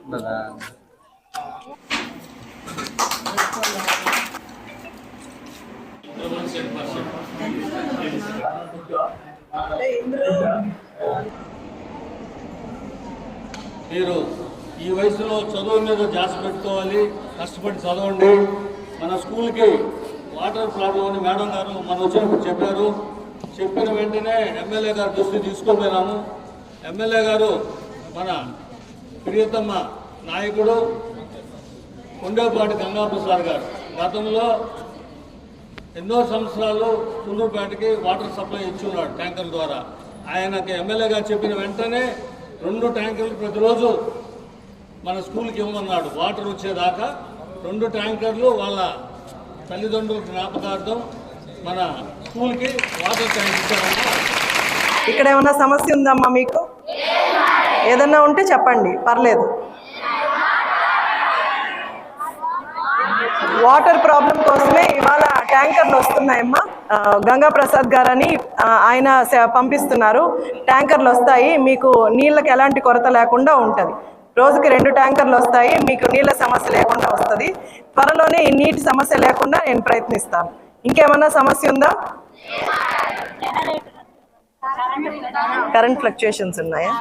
మీరు ఈ వయసులో చదువు మీద ధ్యాస పెట్టుకోవాలి, కష్టపడి చదవండి. మన స్కూల్కి వాటర్ ప్రాబ్లం అని మేడం గారు మన వచ్చినప్పుడు చెప్పారు. చెప్పిన వెంటనే ఎమ్మెల్యే గారు దృష్టి తీసుకోపోయినాము. ఎమ్మెల్యే గారు మన ప్రియతమ్మ నాయకుడు కొండేపాటి గంగాప్రసాద్ గారు గతంలో ఎన్నో సంవత్సరాలు కుందూరుపేటకి వాటర్ సప్లై ఇచ్చున్నాడు ట్యాంకర్ ద్వారా. ఆయనకి ఎమ్మెల్యే గారు చెప్పిన వెంటనే 2 ట్యాంకర్లు ప్రతిరోజు మన స్కూల్కి ఇవ్వమన్నాడు. వాటర్ వచ్చేదాకా 2 ట్యాంకర్లు వాళ్ళ తల్లిదండ్రుల జ్ఞాపకార్థం మన స్కూల్కి వాటర్ ట్యాంక్ ఇచ్చారన్న. ఇక్కడ ఏమన్నా సమస్య ఉందమ్మా మీకు? ఏదన్నా ఉంటే చెప్పండి, పర్లేదు. వాటర్ ప్రాబ్లం కోసమే ఇవాళ ట్యాంకర్లు వస్తున్నాయమ్మా. గంగా ప్రసాద్ గారని ఆయన పంపిస్తున్నారు. ట్యాంకర్లు వస్తాయి, మీకు నీళ్ళకి ఎలాంటి కొరత లేకుండా ఉంటుంది. రోజుకి 2 ట్యాంకర్లు వస్తాయి, మీకు నీళ్ళ సమస్య లేకుండా వస్తుంది. త్వరలోనే ఈ నీటి సమస్య లేకుండా నేను ప్రయత్నిస్తాను. ఇంకేమన్నా సమస్య ఉందా? కరెంట్ ఫ్లక్చుయేషన్స్ ఉన్నాయా?